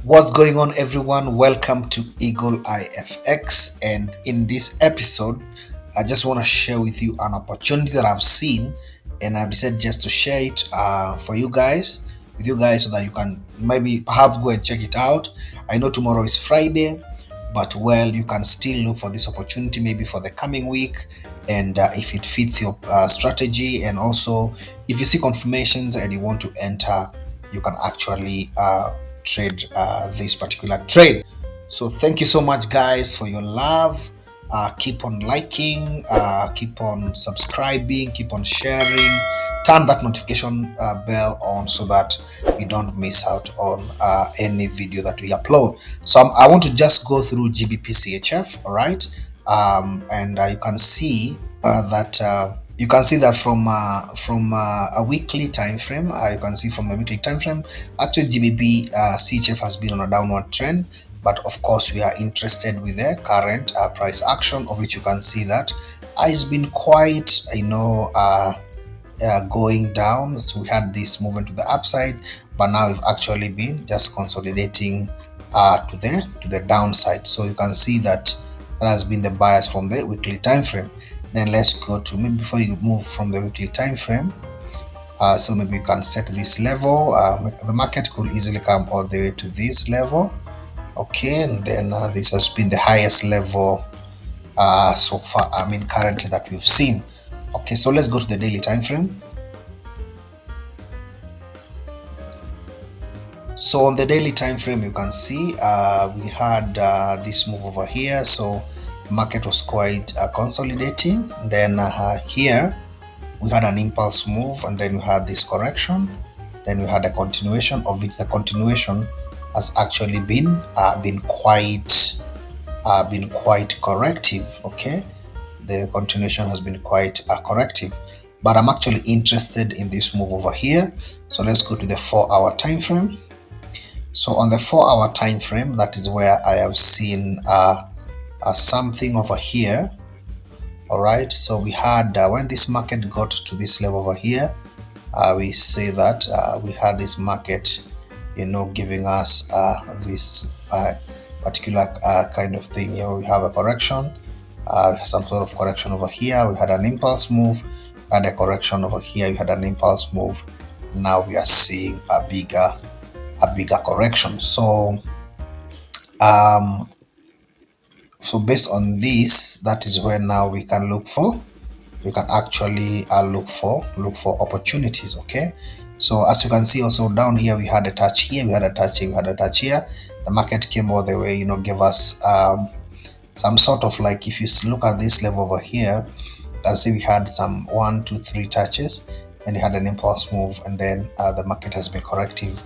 What's going on, everyone? Welcome to EagleEyeFX, and in this episode I just want to share with you an opportunity that I've seen, and I've decided just to share it for you guys with you guys so that you can maybe perhaps go and check it out. I know tomorrow is Friday, but well, you can still look for this opportunity maybe for the coming week, and if it fits your strategy, and also if you see confirmations and you want to enter, you can actually trade this particular trade. So thank you so much, guys, for your love. Keep on liking, keep on subscribing, keep on sharing, turn that notification bell on so that you don't miss out on any video that we upload. So I want to just go through GBPCHF, all right? And you can see that from a weekly time frame. You can see from the weekly time frame, actually GBP CHF has been on a downward trend, but of course we are interested with the current price action, of which you can see that it's been quite going down. So we had this movement to the upside, but now we've actually been just consolidating to the downside. So you can see that that has been the bias from the weekly time frame. Then let's go to, maybe before you move from the weekly time frame, so maybe you can set this level. The market could easily come all the way to this level, okay, and then this has been the highest level so far, currently, that we've seen. Okay, so let's go to the daily time frame. So on the daily time frame, you can see we had this move over here. So market was quite consolidating. Then here we had an impulse move, and then we had this correction. Then we had a continuation, of which the continuation has actually been quite corrective. Okay, the continuation has been quite corrective, but I'm actually interested in this move over here. So let's go to the 4-hour time frame. So on the 4-hour time frame, that is where I have seen something over here. All right, so we had when this market got to this level over here, we say that we had this market giving us this particular kind of thing. We have a correction, some sort of correction over here. We had an impulse move, had a correction over here, we had an impulse move. Now we are seeing a bigger correction. So so based on this, that is where now we can actually look for opportunities. Okay, so as you can see, also down here we had a touch here, we had a touch here, we had a touch here. The market came all the way, gave us some sort of, like, if you look at this level over here, let's see, we had some 1, 2, 3 touches, and you had an impulse move, and then the market has been correcting.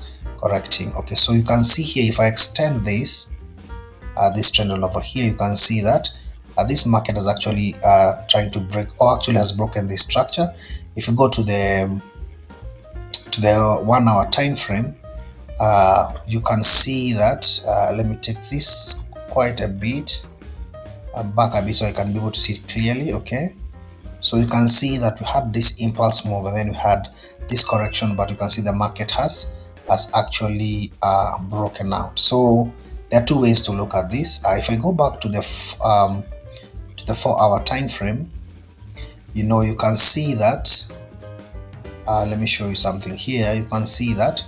Okay, so you can see here, if I extend this trend line over here, you can see that this market is actually trying to break, or actually has broken this structure. If you go to the 1-hour time frame, you can see that let me take this quite a bit back a bit so I can be able to see it clearly. Okay, so you can see that we had this impulse move, and then we had this correction, but you can see the market has actually broken out. So there are two ways to look at this. If I go back to the 4-hour time frame, you can see that let me show you something here. You can see that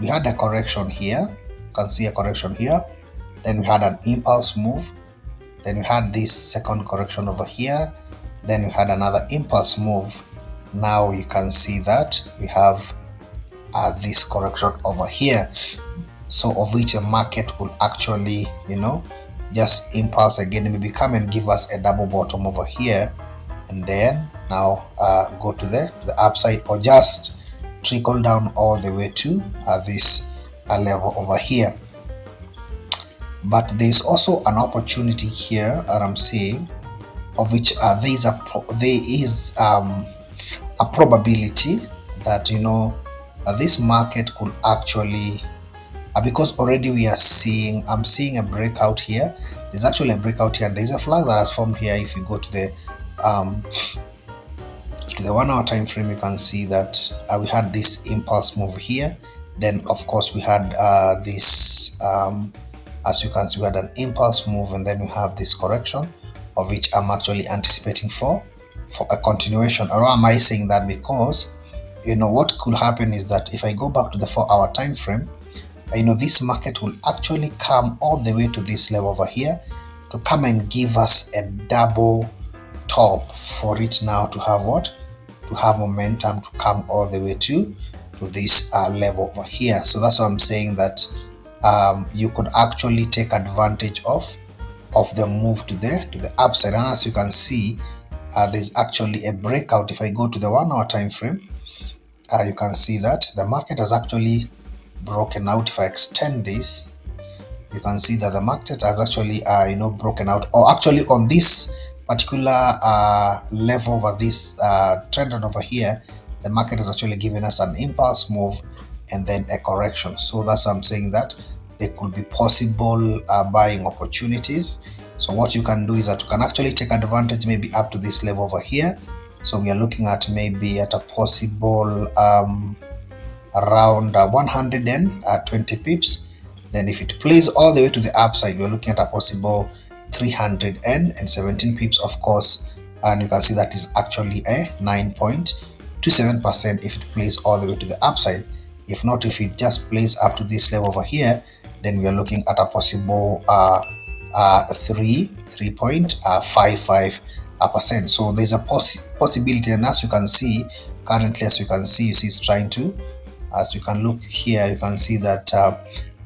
we had a correction here. You can see a correction here, then we had an impulse move, then we had this second correction over here, then we had another impulse move. Now you can see that we have this correction over here, so of which a market will actually just impulse again, maybe come and give us a double bottom over here, and then now go to the upside, or just trickle down all the way to this level over here. But there's also an opportunity here that I'm seeing, of which there is a probability that this market could actually, because already I'm seeing a breakout here. There's actually a breakout here, and there's a flag that has formed here. If you go to the 1-hour time frame, you can see that we had this impulse move here, Then of course we had this as you can see, we had an impulse move, and then we have this correction, of which I'm actually anticipating for a continuation. Or why am I saying that? Because what could happen is that if I go back to the 4-hour time frame, this market will actually come all the way to this level over here to come and give us a double top for it now to have what? To have momentum to come all the way to this level over here. So that's why I'm saying that you could actually take advantage of the move to the upside. And as you can see, there's actually a breakout. If I go to the 1-hour time frame, you can see that the market has actually broken out. If I extend this, you can see that the market has actually broken out, or actually on this particular level over this trend line over here, the market has actually given us an impulse move and then a correction. So that's why I'm saying that there could be possible buying opportunities. So what you can do is that you can actually take advantage maybe up to this level over here. So we are looking at maybe at a possible around 120 pips. Then if it plays all the way to the upside, we're looking at a possible 317 pips, of course, and you can see that is actually a 9.27% if it plays all the way to the upside. If not, if it just plays up to this level over here, then we are looking at a possible 3.55%. So there's a possibility, and as you can see currently, you see it's trying to, as you can look here, you can see that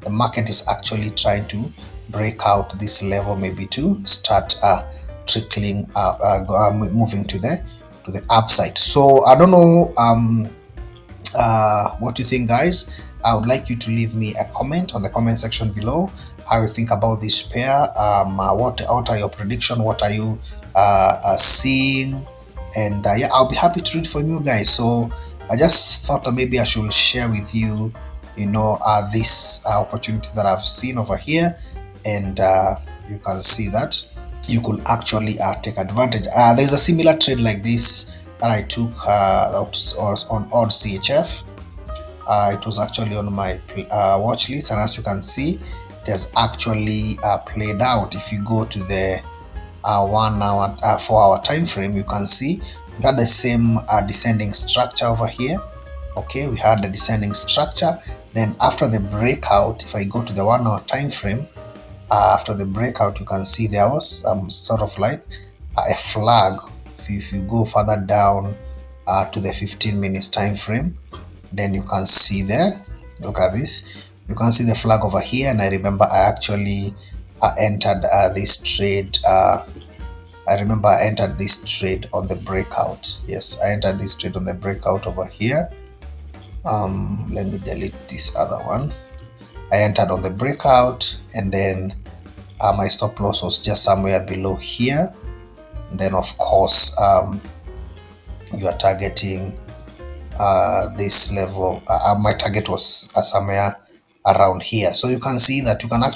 the market is actually trying to break out this level, maybe to start trickling moving to the upside. So I don't know what you think, guys. I would like you to leave me a comment on the comment section below, how you think about this pair. What are your predictions? What are you seeing? And yeah, I'll be happy to read from you guys. So I just thought that maybe I should share with you this opportunity that I've seen over here, and you can see that you could actually take advantage. There's a similar trade like this that I took on odd CHF. It was actually on my watch list, and as you can see, it has actually played out. If you go to the 1-hour 4-hour time frame, you can see we had the same descending structure over here. Okay, we had the descending structure. Then after the breakout, if I go to the 1-hour time frame, after the breakout, you can see there was some sort of like a flag. If you go further down to the 15 minutes time frame, then you can see there, look at this, you can see the flag over here. And I remember I actually entered this trade. I remember I entered this trade on the breakout. Yes, I entered this trade on the breakout over here. Let me delete this other one. I entered on the breakout, and then my stop loss was just somewhere below here. And then of course you are targeting this level. My target was somewhere around here. So you can see that you can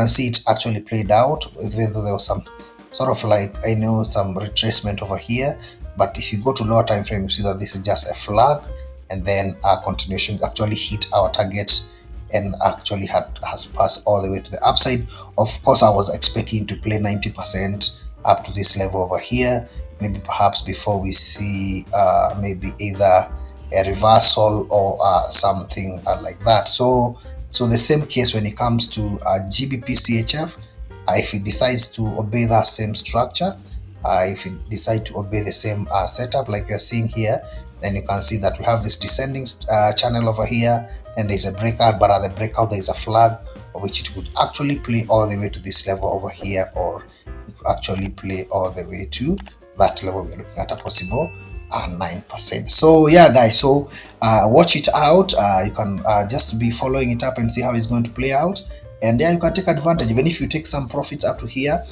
see it actually played out, even though there was some sort of like some retracement over here. But if you go to lower time frame, you see that this is just a flag, and then our continuation actually hit our target and actually has passed all the way to the upside. Of course, I was expecting to play 90% up to this level over here, maybe perhaps before we see maybe either a reversal or something like that. So the same case when it comes to GBPCHF. If it decides to obey that same structure, if it decides to obey the same setup like you're seeing here, then you can see that we have this descending channel over here, and there's a breakout, but at the breakout there is a flag of which it would actually play all the way to this level over here, or it could actually play all the way to that level. We're looking at a possible 9%. So yeah, guys, so watch it out. You can just be following it up and see how it's going to play out, and yeah, you can take advantage. Even if you take some profits up to here,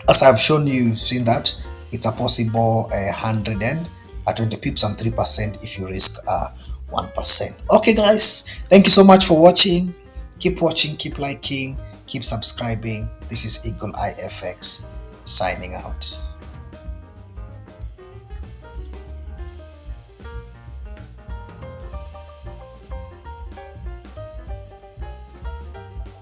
as I've shown you, you've seen that it's a possible 120 pips and 3% if you risk 1%. Okay, guys, thank you so much for watching. Keep watching, keep liking, keep subscribing. This is EagleEyeFX signing out.